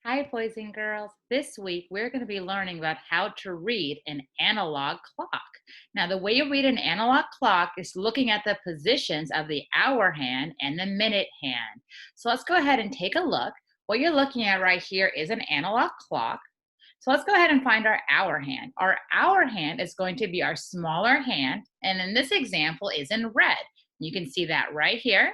Hi, boys and girls. This week, we're going to be learning about how to read an analog clock. Now, the way you read an analog clock is looking at the positions of the hour hand and the minute hand. So let's go ahead and take a look. What you're looking at right here is an analog clock. So let's go ahead and find our hour hand. Our hour hand is going to be our smaller hand, and in this example is in red. You can see that right here.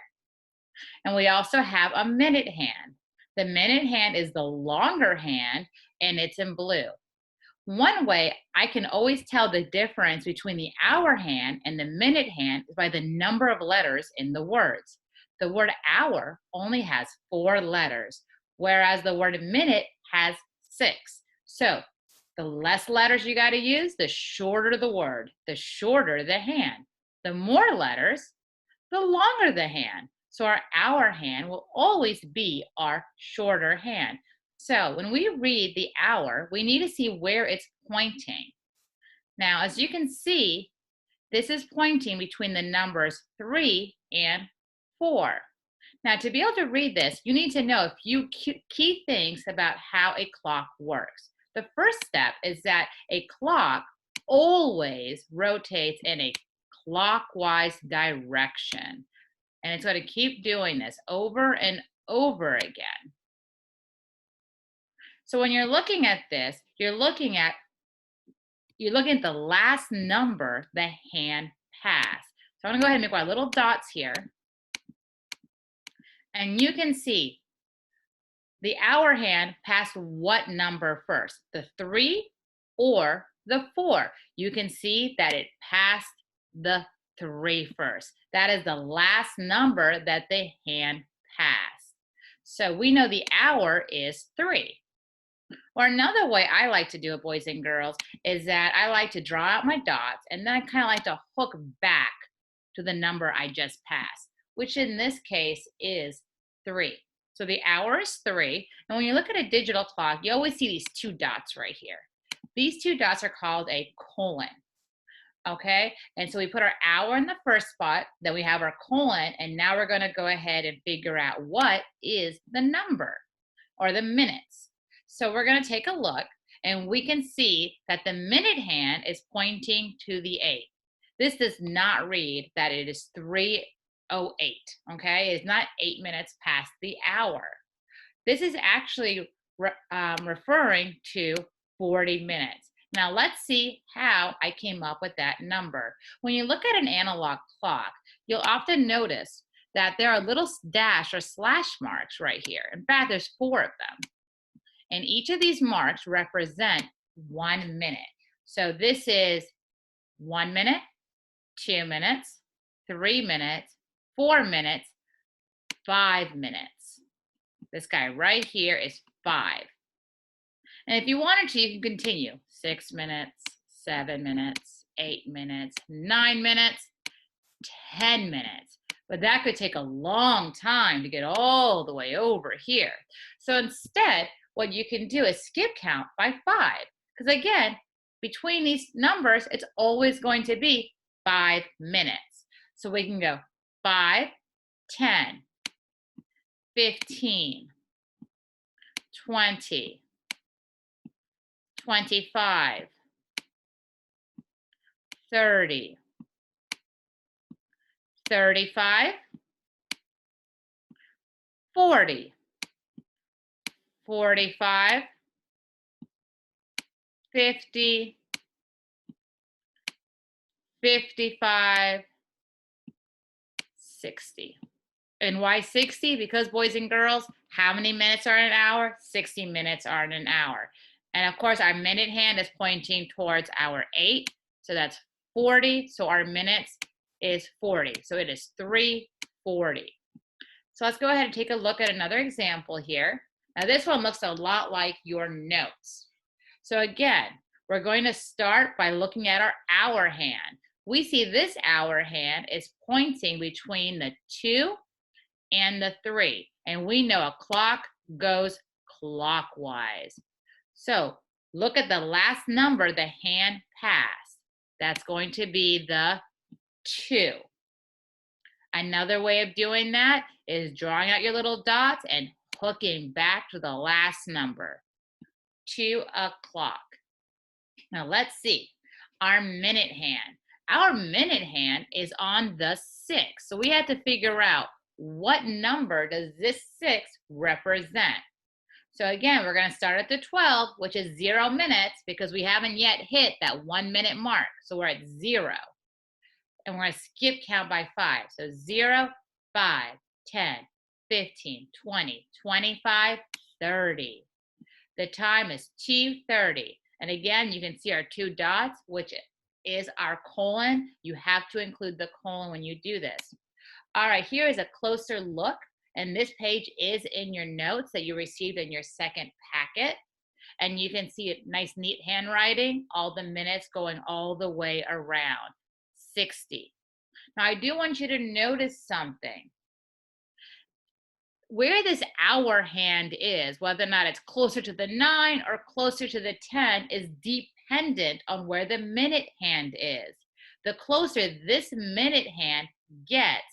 And we also have a minute hand. The minute hand is the longer hand and it's in blue. One way I can always tell the difference between the hour hand and the minute hand is by the number of letters in the words. The word hour only has 4 letters, whereas the word minute has 6. So the less letters you got to use, the shorter the word, the shorter the hand. The more letters, the longer the hand. So our hour hand will always be our shorter hand. So when we read the hour, we need to see where it's pointing. Now, as you can see, this is pointing between the numbers 3 and 4. Now, to be able to read this, you need to know a few key things about how a clock works. The first step is that a clock always rotates in a clockwise direction. And it's going to keep doing this over and over again. So when you're looking at this, you're looking at the last number the hand passed. So I'm going to go ahead and make my little dots here. And you can see the hour hand passed what number first, the 3 or the 4. You can see that it passed the 3 first. That is the last number that the hand passed. So we know the hour is 3. Or another way I like to do it, boys and girls, is that I like to draw out my dots and then I kind of like to hook back to the number I just passed, which in this case is 3. So the hour is 3. And when you look at a digital clock, you always see these 2 dots right here. These 2 dots are called a colon. Okay, and so we put our hour in the first spot, then we have our colon, and now we're going to go ahead and figure out what is the number or the minutes. So we're going to take a look, and we can see that the minute hand is pointing to the 8. This does not read that it is 3:08. Okay, it's not 8 minutes past the hour. This is actually referring to 40 minutes. Now let's see how I came up with that number. When you look at an analog clock, you'll often notice that there are little dash or slash marks right here. In fact, there's 4 of them. And each of these marks represent 1 minute. So this is 1 minute, 2 minutes, 3 minutes, 4 minutes, 5 minutes. This guy right here is 5. And if you wanted to, you can continue. 6 minutes, 7 minutes, 8 minutes, 9 minutes, 10 minutes. But that could take a long time to get all the way over here. So instead, what you can do is skip count by 5. Because again, between these numbers, it's always going to be 5 minutes. So we can go 5, 10, 15, 20, 25, 30, 35, 40, 45, 50, 55, 60. And why 60? Because boys and girls, how many minutes are in an hour? 60 minutes are in an hour. And of course, our minute hand is pointing towards our 8. So that's 40. So our minutes is 40. So it is 3:40. So let's go ahead and take a look at another example here. Now this one looks a lot like your notes. So again, we're going to start by looking at our hour hand. We see this hour hand is pointing between the 2 and the 3. And we know a clock goes clockwise. So look at the last number the hand passed. That's going to be the 2. Another way of doing that is drawing out your little dots and hooking back to the last number, 2 o'clock. Now let's see, our minute hand. Our minute hand is on the 6. So we have to figure out what number does this 6 represent. So again, we're going to start at the 12, which is 0 minutes because we haven't yet hit that 1 minute mark. So we're at 0. And we're going to skip count by 5. So 0, 5, 10, 15, 20, 25, 30. The time is 2:30. And again, you can see our 2 dots, which is our colon. You have to include the colon when you do this. All right, here is a closer look. And this page is in your notes that you received in your second packet. And you can see it, nice, neat handwriting, all the minutes going all the way around, 60. Now, I do want you to notice something. Where this hour hand is, whether or not it's closer to the 9 or closer to the 10, is dependent on where the minute hand is. The closer this minute hand gets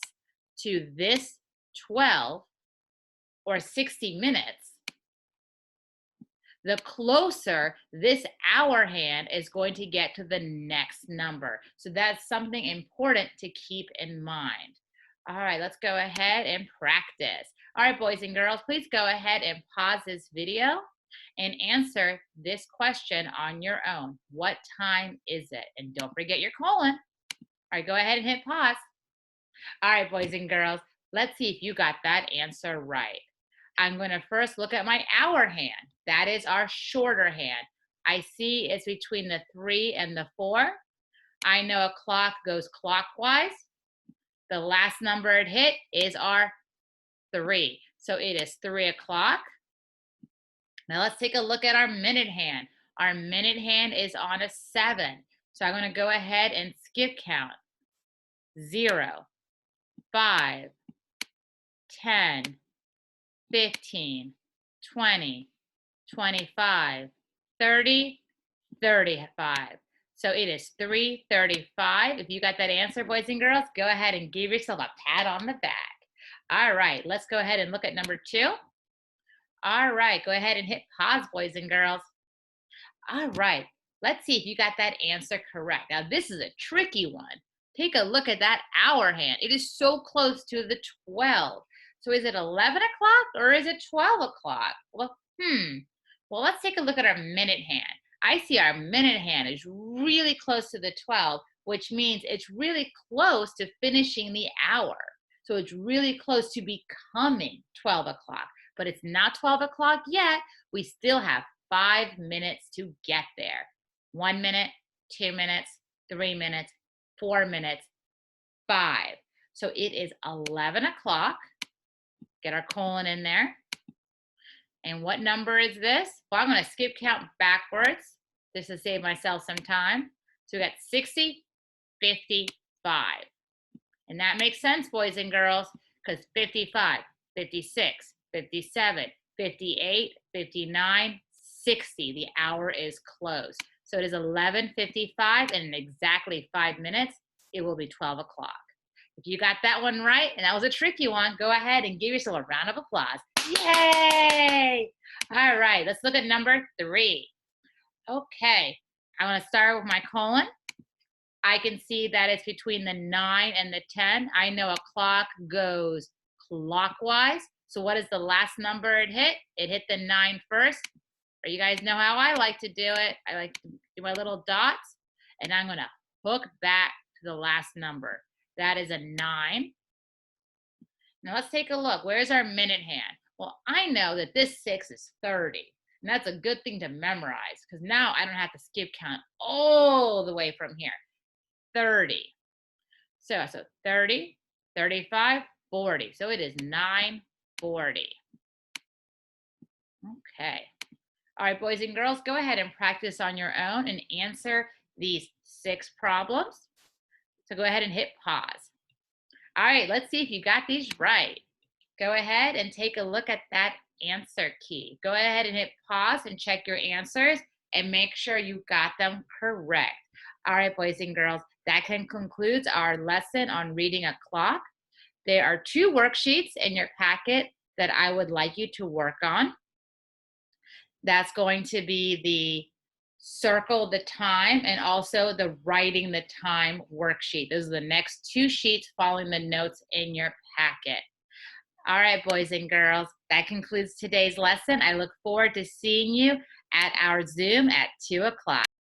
to this 12 or 60 minutes, the closer this hour hand is going to get to the next number. So that's something important to keep in mind. All right, let's go ahead and practice. All right, boys and girls, please go ahead and pause this video and answer this question on your own. What time is it? And don't forget your colon. All right, go ahead and hit pause. All right, boys and girls, let's see if you got that answer right. I'm going to first look at my hour hand. That is our shorter hand. I see it's between the 3 and the 4. I know a clock goes clockwise. The last number it hit is our 3. So it is 3 o'clock. Now let's take a look at our minute hand. Our minute hand is on a 7. So I'm going to go ahead and skip count. 0, 5, 10, 15, 20, 25, 30, 35. So it is 3:35. If you got that answer, boys and girls, go ahead and give yourself a pat on the back. All right, let's go ahead and look at number 2. All right, go ahead and hit pause, boys and girls. All right, let's see if you got that answer correct. Now, this is a tricky one. Take a look at that hour hand. It is so close to the 12. So is it 11 o'clock or is it 12 o'clock? Well, let's take a look at our minute hand. I see our minute hand is really close to the 12, which means it's really close to finishing the hour. So it's really close to becoming 12 o'clock, but it's not 12 o'clock yet. We still have 5 minutes to get there. 1 minute, 2 minutes, 3 minutes, 4 minutes, 5. So it is 11 o'clock. Get our colon in there. And what number is this? Well, I'm going to skip count backwards just to save myself some time. So we got 60, 55. And that makes sense, boys and girls, because 55, 56, 57, 58, 59, 60. The hour is closed. So it is 11:55, and in exactly 5 minutes, it will be 12 o'clock. If you got that one right, and that was a tricky one, go ahead and give yourself a round of applause. Yay! All right, let's look at number 3. Okay, I'm going to start with my colon. I can see that it's between the 9 and the 10. I know a clock goes clockwise. So what is the last number it hit? It hit the 9 first. Or you guys know how I like to do it. I like to do my little dots, and I'm going to hook back to the last number. That is a 9. Now let's take a look. Where's our minute hand? Well, I know that this 6 is 30. And that's a good thing to memorize because now I don't have to skip count all the way from here. 30. So 30, 35, 40. So it is 9:40. Okay. All right, boys and girls, go ahead and practice on your own and answer these 6 problems. So go ahead and hit pause. All right, let's see if you got these right. Go ahead and take a look at that answer key. Go ahead and hit pause and check your answers and make sure you got them correct. All right, boys and girls, that concludes our lesson on reading a clock. There are 2 worksheets in your packet that I would like you to work on. That's going to be the circle the time and also the writing the time worksheet. Those are the next two sheets following the notes in your packet. All right, boys and girls, that concludes today's lesson. I look forward to seeing you at our Zoom at 2 o'clock.